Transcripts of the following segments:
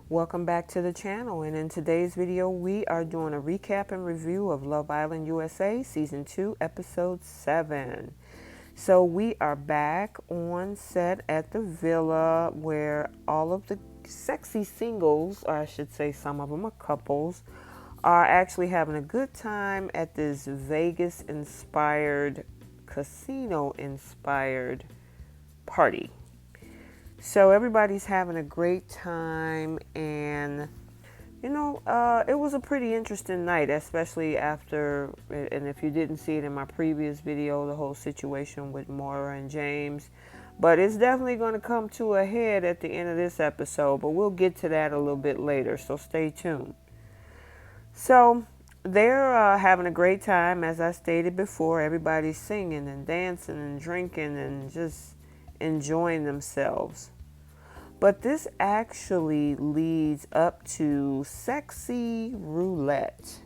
Welcome back to the channel, and in today's video we are doing a recap and review of Love Island USA Season 2 Episode 7. So we are back on set at the villa where all of the sexy singles, or I should say some of them are couples, are actually having a good time at this Vegas-inspired, casino-inspired party. So everybody's having a great time, and it was a pretty interesting night, especially after, and if you didn't see it in my previous video, the whole situation with Moira and James. But it's definitely going to come to a head at the end of this episode, but we'll get to that a little bit later, so stay tuned. So they're having a great time, as I stated before. Everybody's singing and dancing and drinking and just enjoying themselves. But this actually leads up to Sexy Roulette.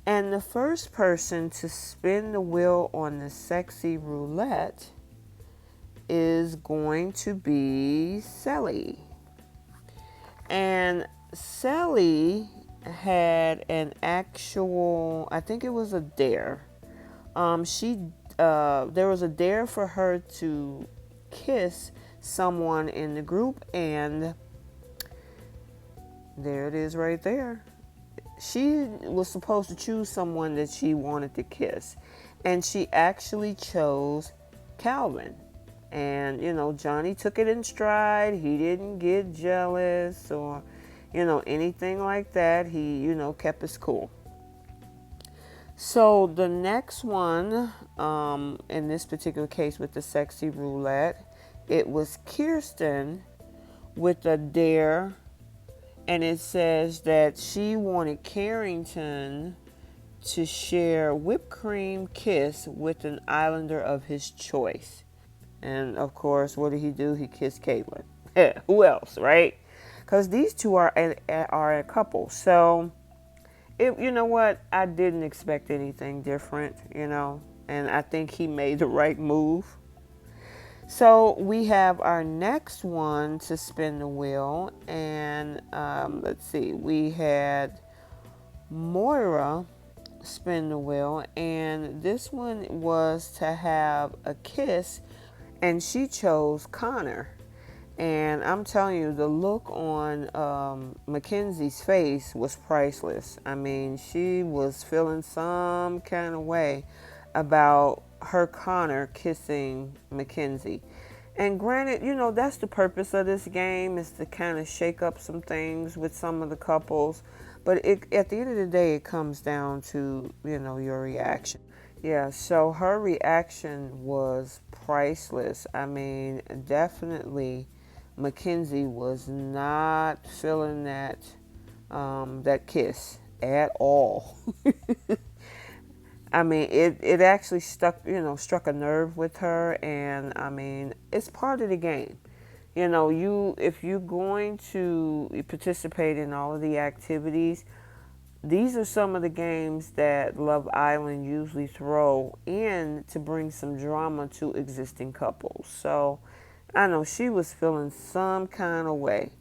And the first person to spin the wheel on the Sexy Roulette is going to be Cely. And Cely had an actual, I think it was a dare. There was a dare for her to kiss someone in the group, and there it is right there. She was supposed to choose someone that she wanted to kiss, and she actually chose Calvin. And Johnny took it in stride. He didn't get jealous or anything like that. He kept his cool. So the next one, in this particular case with the Sexy Roulette, it was Kirsten with a dare, and it says that she wanted Carrington to share whipped cream kiss with an islander of his choice. And of course, what did he do? He kissed Caitlin. Who else, right? Because these two are a couple. So, you know what? I didn't expect anything different, and I think he made the right move. So we have our next one to spin the wheel, and let's see, we had Moira spin the wheel, and this one was to have a kiss, and she chose Connor. And I'm telling you, the look on Mackenzie's face was priceless. I mean, she was feeling some kind of way about her Connor kissing Mackenzie. And granted, that's the purpose of this game, is to kind of shake up some things with some of the couples. But at the end of the day, it comes down to, your reaction. Yeah, so her reaction was priceless. I mean, definitely Mackenzie was not feeling that kiss at all. I mean, it actually struck a nerve with her, and I mean, it's part of the game. If you're going to participate in all of the activities, these are some of the games that Love Island usually throw in to bring some drama to existing couples. So I know she was feeling some kind of way.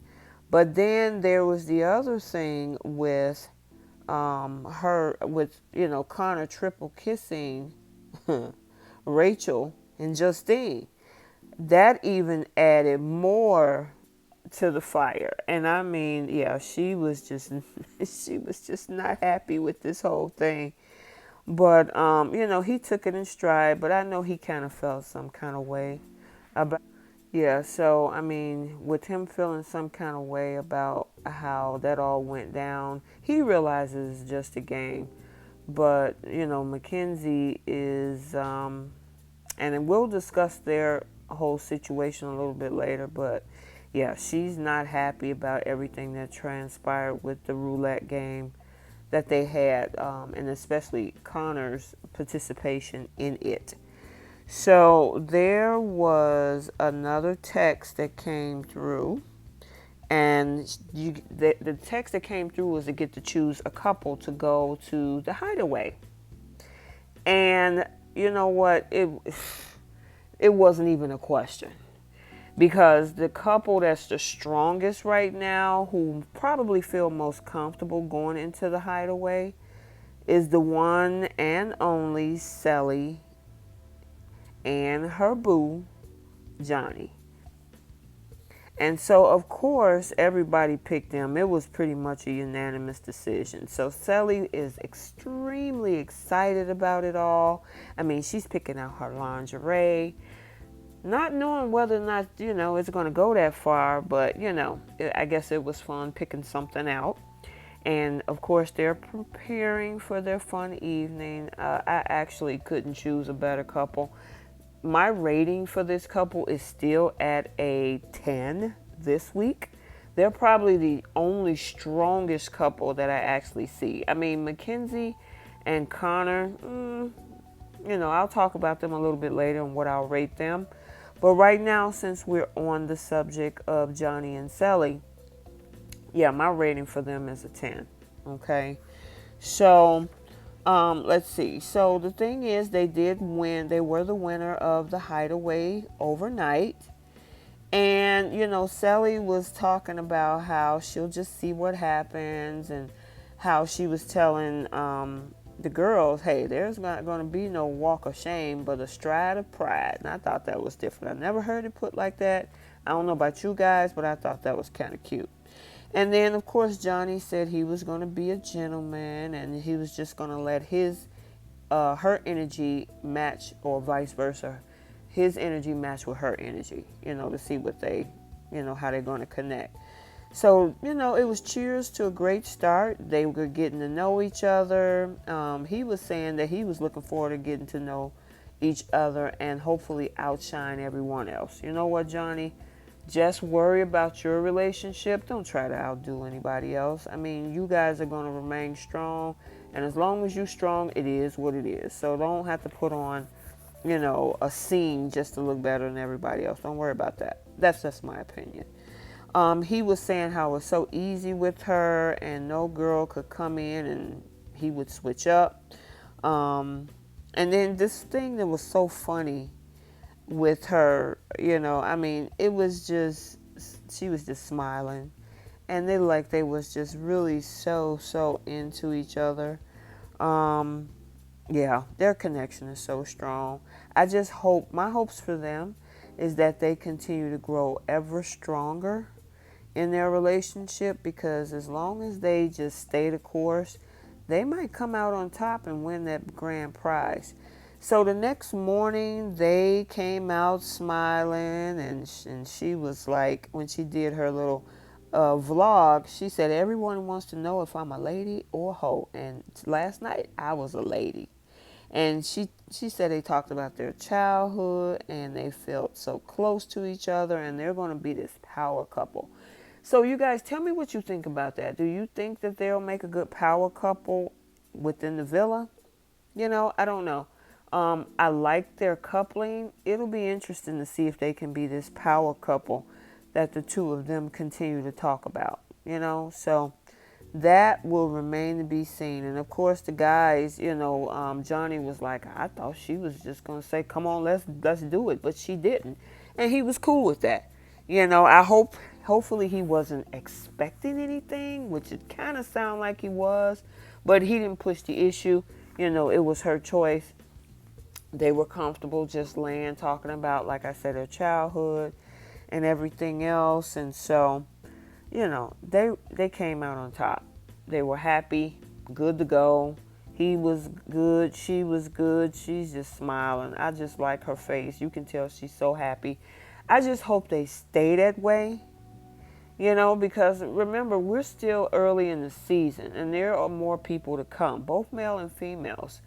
But then there was the other thing with Connor triple kissing Rachel and Justine. That even added more to the fire. And I mean, yeah, she was just not happy with this whole thing. But he took it in stride, but I know he kind of felt some kind of way about. Yeah, so I mean, with him feeling some kind of way about how that all went down, he realizes it's just a game. But Mackenzie is, and then we'll discuss their whole situation a little bit later. But yeah, she's not happy about everything that transpired with the roulette game that they had, and especially Connor's participation in it. So there was another text that came through, and the text that came through was to get to choose a couple to go to the Hideaway. And you know what? It wasn't even a question. because the couple that's the strongest right now, who probably feel most comfortable going into the Hideaway, is the one and only Cely and her boo, Johnny. And so, of course, everybody picked them. It was pretty much a unanimous decision. So, Cely is extremely excited about it all. I mean, she's picking out her lingerie, not knowing whether or not, it's going to go that far. But, I guess it was fun picking something out. And, of course, they're preparing for their fun evening. I actually couldn't choose a better couple. My rating for this couple is still at a 10 this week. They're probably the only strongest couple that I actually see. I mean, Mackenzie and Connor, I'll talk about them a little bit later and what I'll rate them. But right now, since we're on the subject of Johnny and Cely, yeah, my rating for them is a 10. Okay. So, let's see. So the thing is, they did win. They were the winner of the Hideaway overnight. And, Cely was talking about how she'll just see what happens, and how she was telling the girls, hey, there's not going to be no walk of shame, but a stride of pride. And I thought that was different. I never heard it put like that. I don't know about you guys, but I thought that was kind of cute. And then, of course, Johnny said he was going to be a gentleman, and he was just going to let her energy match, or vice versa, his energy match with her energy, to see what they, how they're going to connect. So, it was cheers to a great start. They were getting to know each other. He was saying that he was looking forward to getting to know each other and hopefully outshine everyone else. You know what, Johnny? Just worry about your relationship. Don't try to outdo anybody else. I mean, you guys are going to remain strong. And as long as you're strong, it is what it is. So don't have to put on, a scene just to look better than everybody else. Don't worry about that. That's just my opinion. He was saying how it was so easy with her and no girl could come in and he would switch up. And then this thing that was so funny with her, I mean, it was just, she was just smiling, and they was just really so into each other. Yeah, their connection is so strong. I just hope, my hopes for them is that they continue to grow ever stronger in their relationship, because as long as they just stay the course, they might come out on top and win that grand prize. So the next morning, they came out smiling, and she was like, when she did her little vlog, she said, everyone wants to know if I'm a lady or a hoe. And last night, I was a lady. And she said they talked about their childhood, and they felt so close to each other, and they're going to be this power couple. So you guys, tell me what you think about that. Do you think that they'll make a good power couple within the villa? I don't know. I like their coupling. It'll be interesting to see if they can be this power couple that the two of them continue to talk about, So that will remain to be seen. And of course, the guys, Johnny was like, I thought she was just going to say, come on, let's do it. But she didn't. And he was cool with that. Hopefully he wasn't expecting anything, which it kind of sounded like he was. But he didn't push the issue. It was her choice. They were comfortable just laying, talking about, like I said, their childhood and everything else. And so, they came out on top. They were happy, good to go. He was good. She was good. She's just smiling. I just like her face. You can tell she's so happy. I just hope they stay that way, because remember, we're still early in the season and there are more people to come, both male and females.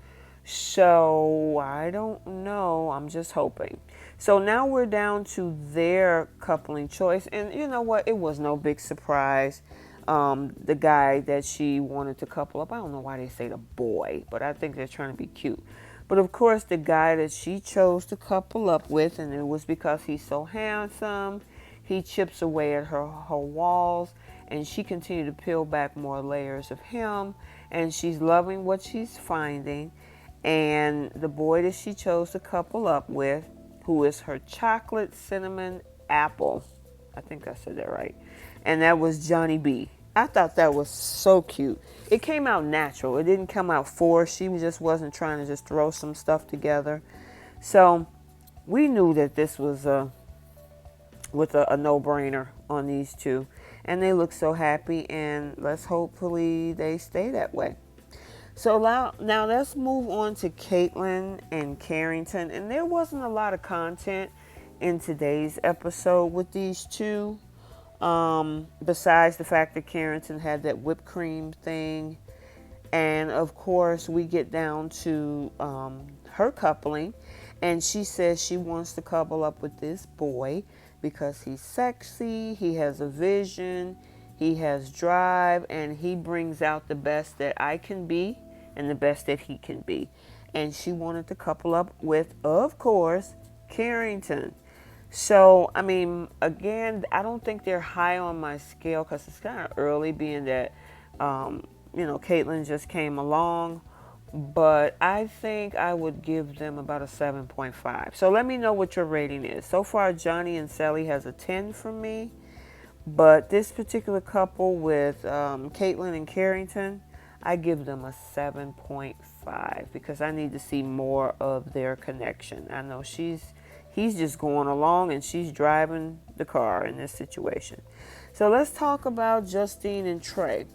So I don't know. I'm just hoping. So now we're down to their coupling choice. And you know what? It was no big surprise. The guy that she wanted to couple up. I don't know why they say the boy, but I think they're trying to be cute. But of course, the guy that she chose to couple up with, and it was because he's so handsome, he chips away at her walls, and she continued to peel back more layers of him, and she's loving what she's finding. And the boy that she chose to couple up with, who is her chocolate cinnamon apple. I think I said that right. And that was Johnny B. I thought that was so cute. It came out natural. It didn't come out forced. She just wasn't trying to just throw some stuff together. So we knew that this was a no-brainer on these two. And they look so happy, and let's hopefully they stay that way. So now let's move on to Caitlin and Carrington. And there wasn't a lot of content in today's episode with these two. Besides the fact that Carrington had that whipped cream thing. And of course, we get down to her coupling. And she says she wants to couple up with this boy because he's sexy, he has a vision, he has drive, and he brings out the best that I can be and the best that he can be. And she wanted to couple up with, of course, Carrington. So, I mean, again, I don't think they're high on my scale because it's kind of early, being that, Caitlin just came along. But I think I would give them about a 7.5. So let me know what your rating is. So far, Johnny and Cely has a 10 from me. But this particular couple with Caitlin and Carrington, I give them a 7.5 because I need to see more of their connection. I know he's just going along and she's driving the car in this situation. So let's talk about Justine and Trey.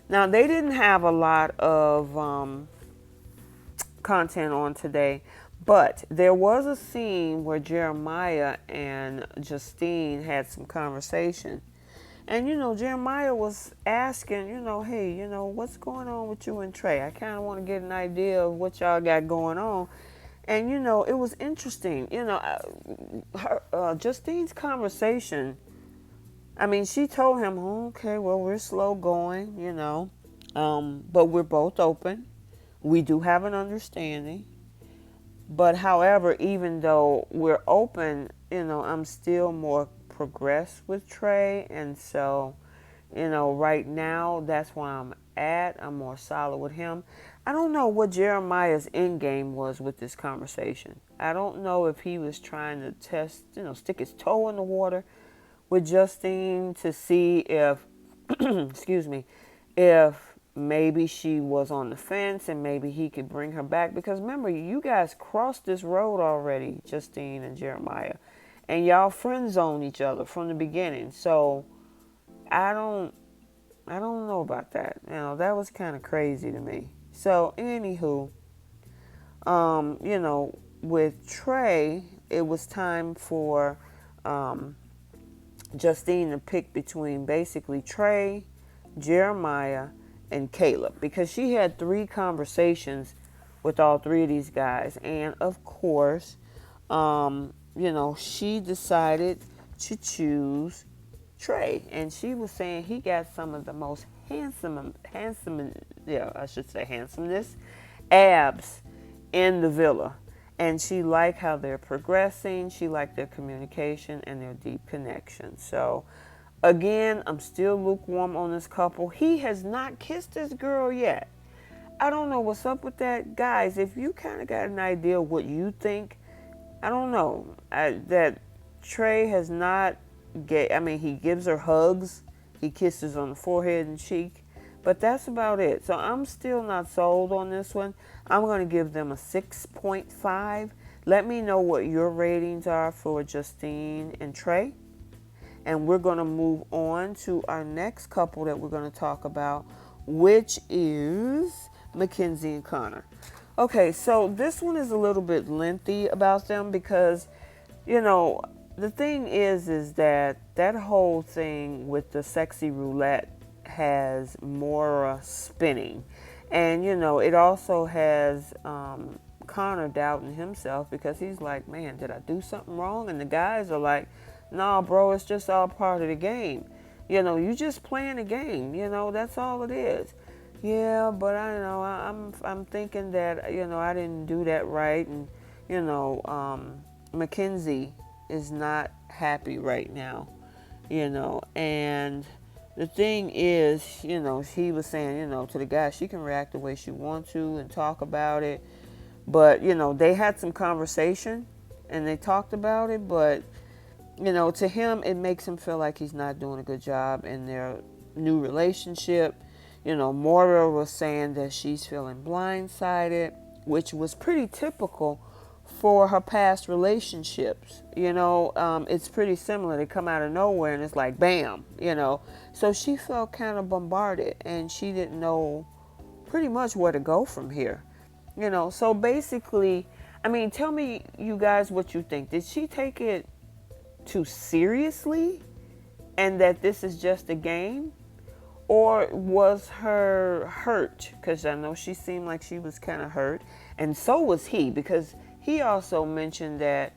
Now, they didn't have a lot of content on today, but there was a scene where Jeremiah and Justine had some conversation. And, Jeremiah was asking, hey, what's going on with you and Trey? I kind of want to get an idea of what y'all got going on. And, it was interesting. Justine's conversation, I mean, she told him, okay, well, we're slow going, but we're both open. We do have an understanding. But however, even though we're open, I'm still more progressed with Trey. And so, right now, that's where I'm at. I'm more solid with him. I don't know what Jeremiah's end game was with this conversation. I don't know if he was trying to test, stick his toe in the water with Justine to see if, excuse me, if maybe she was on the fence and maybe he could bring her back. Because remember, you guys crossed this road already, Justine and Jeremiah. And y'all friend zone each other from the beginning. So I don't know about that. That was kind of crazy to me. So anywho, with Trey, it was time for Justine to pick between basically Trey, Jeremiah, and Caleb, because she had 3 conversations with all 3 of these guys. And of course, she decided to choose Trey. And she was saying he got some of the most handsomeness abs in the villa. And she liked how they're progressing. She liked their communication and their deep connection. So, again, I'm still lukewarm on this couple. He has not kissed this girl yet. I don't know what's up with that. Guys, if you kind of got an idea of what you think, I don't know. That Trey has not he gives her hugs. He kisses on the forehead and cheek. But that's about it. So I'm still not sold on this one. I'm going to give them a 6.5. Let me know what your ratings are for Justine and Trey. And we're going to move on to our next couple that we're going to talk about, which is Mackenzie and Connor. Okay, so this one is a little bit lengthy about them because, the thing is that whole thing with the Sexy Roulette has Moira spinning. And, it also has Connor doubting himself because he's like, man, did I do something wrong? And the guys are like, no, bro, it's just all part of the game. You just playing a game. That's all it is. Yeah, but I'm thinking that, I didn't do that right. And, Mackenzie is not happy right now, and the thing is, he was saying, to the guy, she can react the way she wants to and talk about it. But, they had some conversation and they talked about it, but to him, it makes him feel like he's not doing a good job in their new relationship. Moira was saying that she's feeling blindsided, which was pretty typical for her past relationships. It's pretty similar. They come out of nowhere and it's like, bam. So she felt kind of bombarded and she didn't know pretty much where to go from here. So basically, tell me, you guys, what you think. Did she take it too seriously and that this is just a game? Or was her hurt? Because I know she seemed like she was kind of hurt. And so was he, because he also mentioned that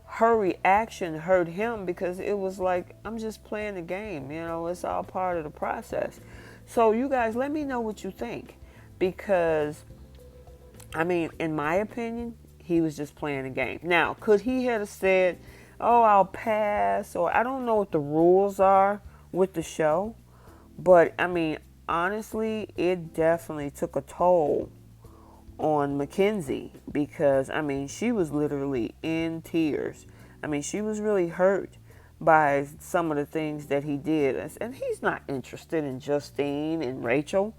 her reaction hurt him because it was like, I'm just playing the game. It's all part of the process. So you guys, let me know what you think. Because, in my opinion, he was just playing a game. Now, could he have said, oh, I'll pass? Or I don't know what the rules are with the show. But, honestly, it definitely took a toll on Mackenzie because, she was literally in tears. She was really hurt by some of the things that he did. And he's not interested in Justine and Rachel.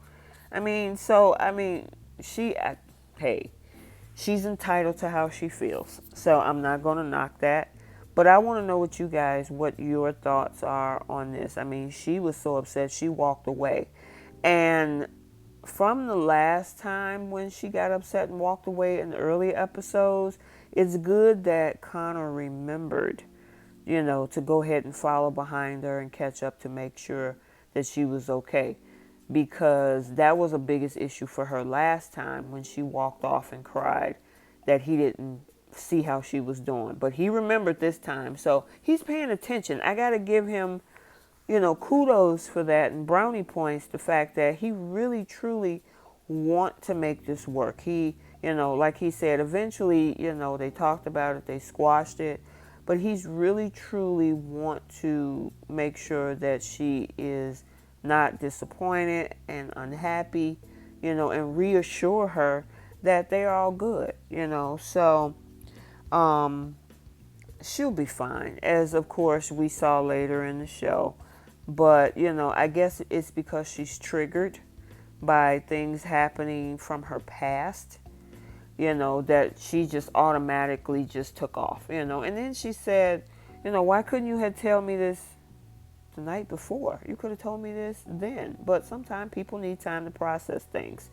Hey, she's entitled to how she feels. So I'm not going to knock that. But I want to know what your thoughts are on this. She was so upset, she walked away. And from the last time when she got upset and walked away in the early episodes, it's good that Connor remembered, to go ahead and follow behind her and catch up to make sure that she was okay. Because that was the biggest issue for her last time when she walked off and cried, that he didn't see how she was doing. But he remembered this time. So he's paying attention. I got to give him, kudos for that and brownie points, the fact that he really, truly want to make this work. He, like he said, eventually, they talked about it, they squashed it. But he's really, truly want to make sure that she is not disappointed and unhappy, and reassure her that they're all good, So she'll be fine, as of course we saw later in the show. But, I guess it's because she's triggered by things happening from her past, that she just automatically just took off, And then she said, why couldn't you have told me this the night before? You could have told me this then. But sometimes people need time to process things.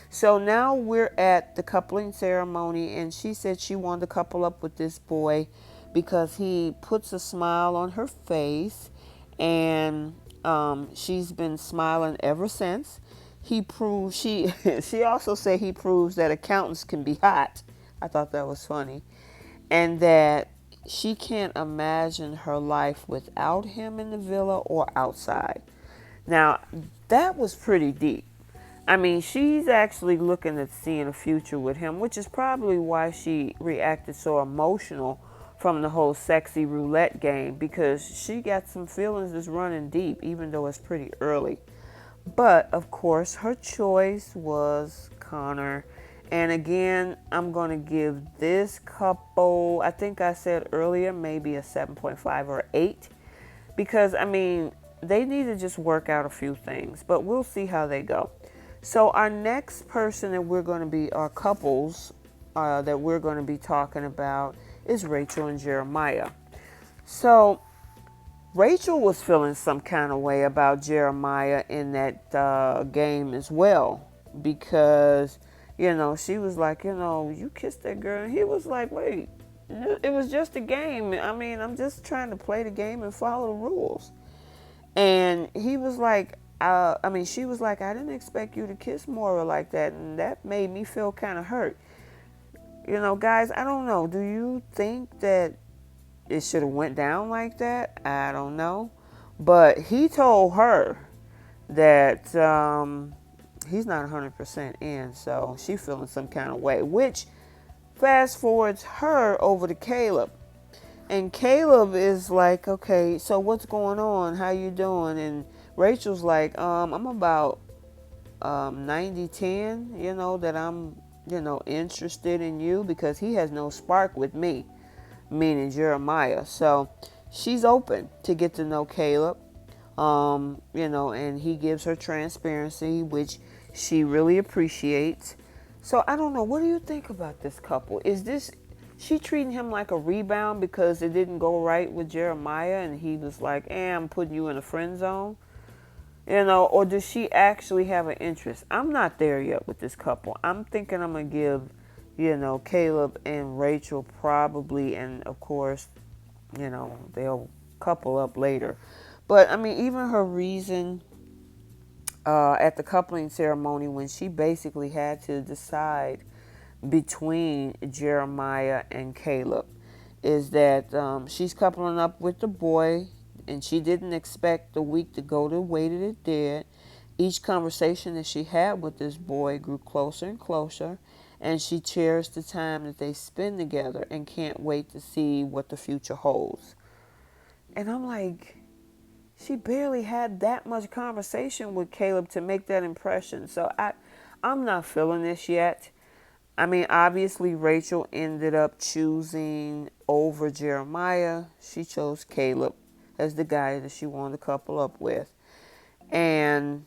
So now we're at the coupling ceremony, and she said she wanted to couple up with this boy because he puts a smile on her face, and she's been smiling ever since. He proves she also said he proves that accountants can be hot. I thought that was funny, and that she can't imagine her life without him in the villa or outside. Now that was pretty deep. She's actually looking at seeing a future with him, which is probably why she reacted so emotional from the whole Sexy Roulette Game, because she got some feelings that's running deep, even though it's pretty early. But, of course, her choice was Connor. And again, I'm going to give this couple, I think I said earlier, maybe a 7.5 or 8. Because, they need to just work out a few things. But we'll see how they go. So our next person that we're going to be, our couples that we're going to be talking about is Rachel and Jeremiah. So Rachel was feeling some kind of way about Jeremiah in that game as well. Because, she was like, you kissed that girl. And he was like, wait, it was just a game. I'm just trying to play the game and follow the rules. And he was like, she was like, I didn't expect you to kiss Moira like that. And that made me feel kind of hurt. Guys, I don't know. Do you think that it should have went down like that? I don't know. But he told her that he's not 100% in. So she's feeling some kind of way. Which fast forwards her over to Caleb. And Caleb is like, okay, so what's going on? How you doing? And Rachel's like, I'm about 90-10, that I'm, interested in you, because he has no spark with me, meaning Jeremiah. So she's open to get to know Caleb. And he gives her transparency, which she really appreciates. So I don't know. What do you think about this couple? Is this she treating him like a rebound because it didn't go right with Jeremiah and he was like, I'm putting you in a friend zone? Or does she actually have an interest? I'm not there yet with this couple. I'm thinking I'm going to give, Caleb and Rachel probably, and of course, they'll couple up later. But, even her reason at the coupling ceremony when she basically had to decide between Jeremiah and Caleb is that she's coupling up with the boy, and she didn't expect the week to go the way that it did. Each conversation that she had with this boy grew closer and closer, and she cherished the time that they spend together and can't wait to see what the future holds. And I'm like, she barely had that much conversation with Caleb to make that impression. So I'm not feeling this yet. Obviously, Rachel ended up choosing over Jeremiah. She chose Caleb as the guy that she wanted to couple up with. And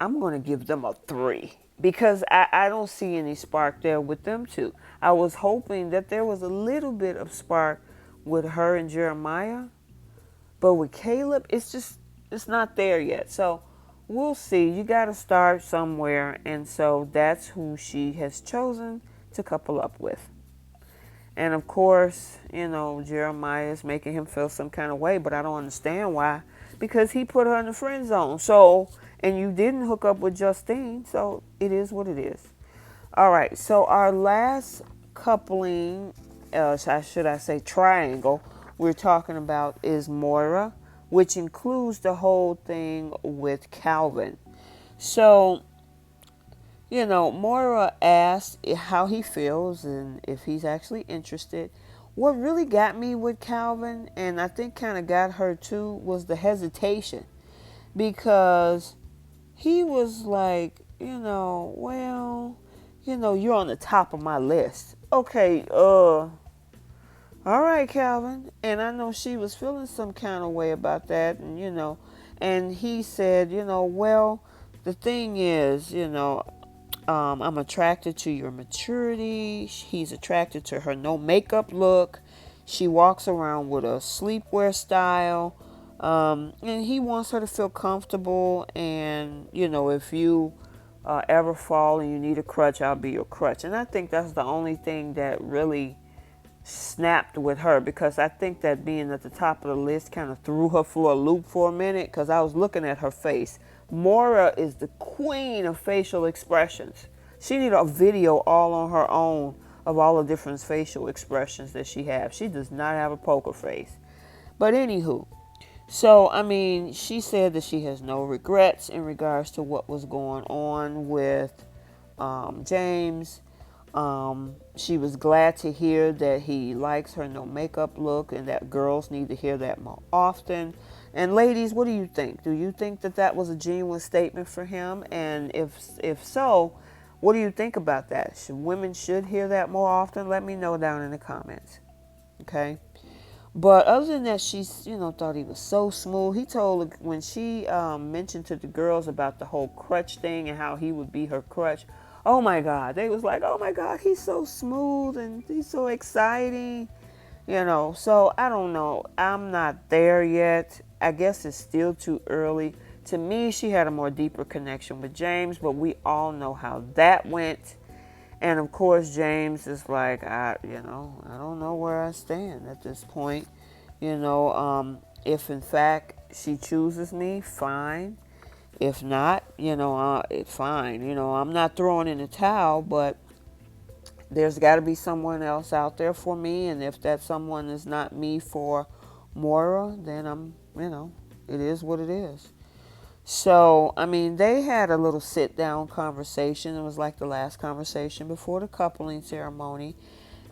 I'm going to give them a 3 because I don't see any spark there with them two. I was hoping that there was a little bit of spark with her and Jeremiah. But with Caleb, it's not there yet. So we'll see. You got to start somewhere. And so that's who she has chosen to couple up with. And of course, Jeremiah is making him feel some kind of way, but I don't understand why. Because he put her in the friend zone. So, and you didn't hook up with Justine. So it is what it is. All right. So our last coupling, should I say triangle, we're talking about is Moira, which includes the whole thing with Calvin. So, Moira asked how he feels and if he's actually interested. What really got me with Calvin, and I think kind of got her too, was the hesitation. Because he was like, you're on the top of my list. Okay, all right, Calvin. And I know she was feeling some kind of way about that. And he said, well, the thing is, I'm attracted to your maturity. He's attracted to her no makeup look. She walks around with a sleepwear style. And he wants her to feel comfortable. And, if you ever fall and you need a crutch, I'll be your crutch. And I think that's the only thing that really snapped with her, because I think that being at the top of the list kind of threw her for a loop for a minute, because I was looking at her face. Moira is the queen of facial expressions. She needed a video all on her own of all the different facial expressions that she has. She does not have a poker face. But anywho, so she said that she has no regrets in regards to what was going on with James. She was glad to hear that he likes her no makeup look, and that girls need to hear that more often. And ladies, what do you think? Do you think that that was a genuine statement for him? And if so, what do you think about that? Women should hear that more often? Let me know down in the comments. Okay. But other than that, she, thought he was so smooth. He told, when she mentioned to the girls about the whole crutch thing and how he would be her crutch, oh my God, they was like, oh my God, he's so smooth and he's so exciting, So I don't know. I'm not there yet. I guess it's still too early. To me, she had a more deeper connection with James, but we all know how that went. And of course, James is like, I don't know where I stand at this point. If in fact she chooses me, fine. If not, it's fine. I'm not throwing in the towel, but there's got to be someone else out there for me. And if that someone is not me for Moira, then it is what it is. So, they had a little sit-down conversation. It was like the last conversation before the coupling ceremony.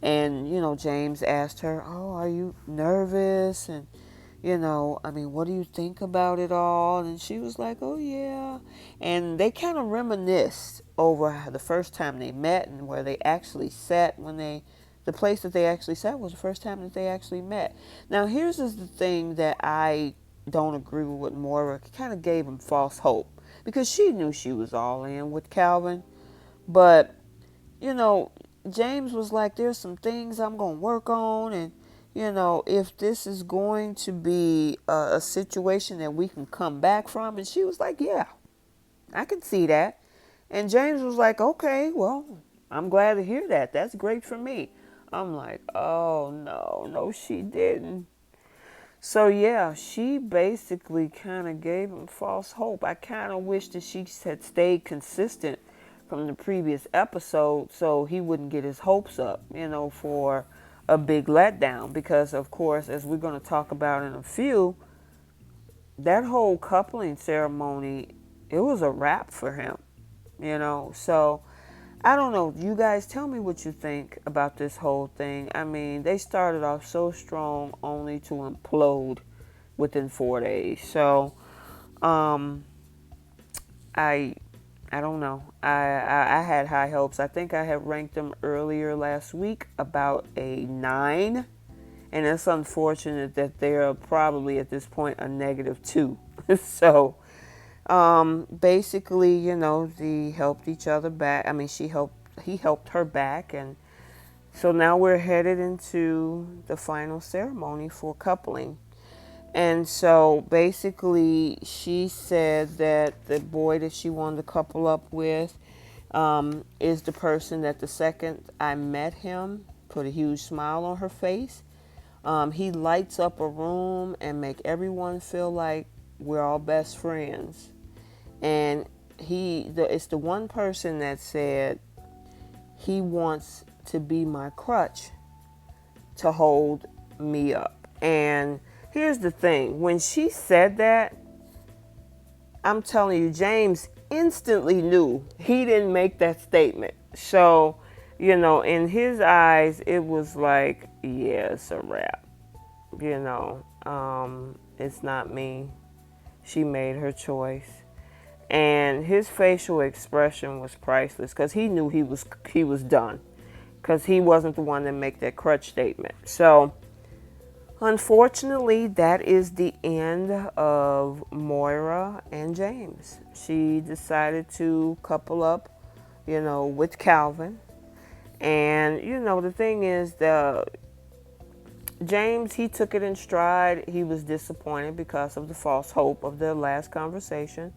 And, James asked her, oh, are you nervous? And, what do you think about it all? And she was like, oh, yeah. And they kind of reminisced over the first time they met and where they actually sat when the the place that they actually sat was the first time that they actually met. Now, here's is the thing that I don't agree with Moira. Kind of gave him false hope because she knew she was all in with Calvin. But, you know, James was like, there's some things I'm going to work on. And, you know, if this is going to be a situation that we can come back from. And she was like, yeah, I can see that. And James was like, okay, well, I'm glad to hear that. That's great for me. I'm like, oh, no, she didn't. So, yeah, she basically kind of gave him false hope. I kind of wish that she had stayed consistent from the previous episode so he wouldn't get his hopes up, for a big letdown. Because, of course, as we're going to talk about in a few, that whole coupling ceremony, it was a wrap for him. So, I don't know. You guys tell me what you think about this whole thing. I mean, they started off so strong only to implode within 4 days. So, I don't know. I had high hopes. I think I had ranked them earlier last week about a 9. And it's unfortunate that they're probably at this point a -2. So, basically, they helped each other back. I mean, he helped her back. And so now we're headed into the final ceremony for coupling. And so basically, she said that the boy that she wanted to couple up with is the person that the second I met him put a huge smile on her face. He lights up a room and make everyone feel like we're all best friends. And it's the one person that said he wants to be my crutch to hold me up. And here's the thing. When she said that, I'm telling you, James instantly knew he didn't make that statement. So, in his eyes, it was like, yeah, it's a wrap. It's not me. She made her choice. And his facial expression was priceless because he knew he was done because he wasn't the one that made that crutch statement. So, unfortunately, that is the end of Moira and James. She decided to couple up, with Calvin. And, the thing is, James, he took it in stride. He was disappointed because of the false hope of the last conversation.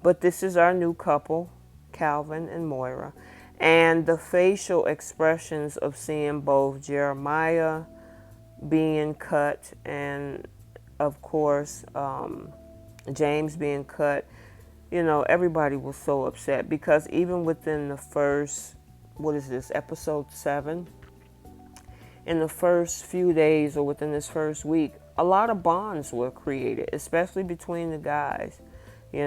But this is our new couple, Calvin and Moira. And the facial expressions of seeing both Jeremiah being cut and, of course, James being cut, everybody was so upset because even within the first, episode 7, in the first few days or within this first week, a lot of bonds were created, especially between the guys. They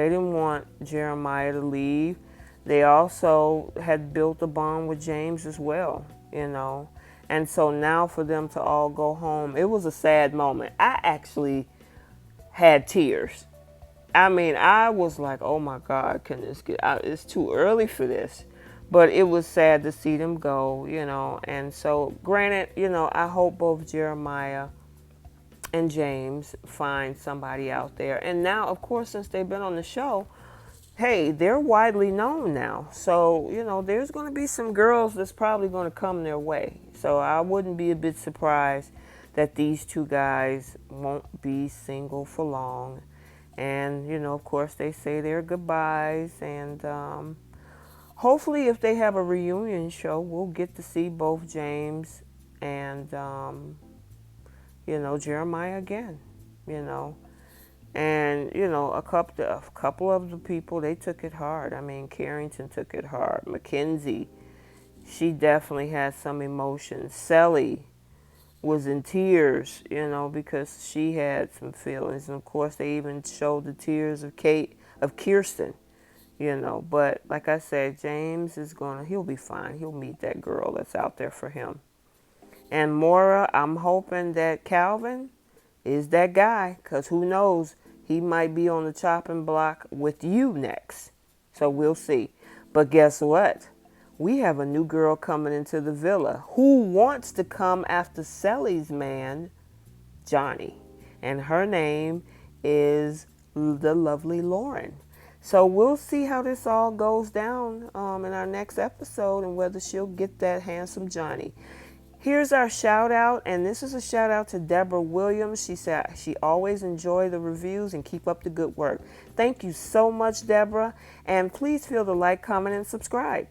didn't want Jeremiah to leave. They also had built a bond with James as well, And so now for them to all go home, it was a sad moment. I actually had tears. I mean, I was like, oh my God, can this get out? It's too early for this. But it was sad to see them go, And so, granted, I hope both Jeremiah and James find somebody out there. And now, of course, since they've been on the show, hey, they're widely known now. So, there's going to be some girls that's probably going to come their way. So I wouldn't be a bit surprised that these two guys won't be single for long. And, of course, they say their goodbyes. And hopefully if they have a reunion show, we'll get to see both James and Jeremiah again, And, a couple of the people, they took it hard. I mean, Carrington took it hard. Mackenzie, she definitely had some emotions. Cely was in tears, because she had some feelings. And, of course, they even showed the tears of Kirsten, But, like I said, James he'll be fine. He'll meet that girl that's out there for him. And Moira, I'm hoping that Calvin is that guy, because who knows, he might be on the chopping block with you next. So we'll see. But guess what? we have a new girl coming into the villa who wants to come after Cely's man, Johnny. And her name is the lovely Lauren. So we'll see how this all goes down in our next episode and whether she'll get that handsome Johnny. Here's our shout out, and this is a shout out to Deborah Williams. She said she always enjoy the reviews and keep up the good work. Thank you so much, Deborah, and please feel to like, comment, and subscribe.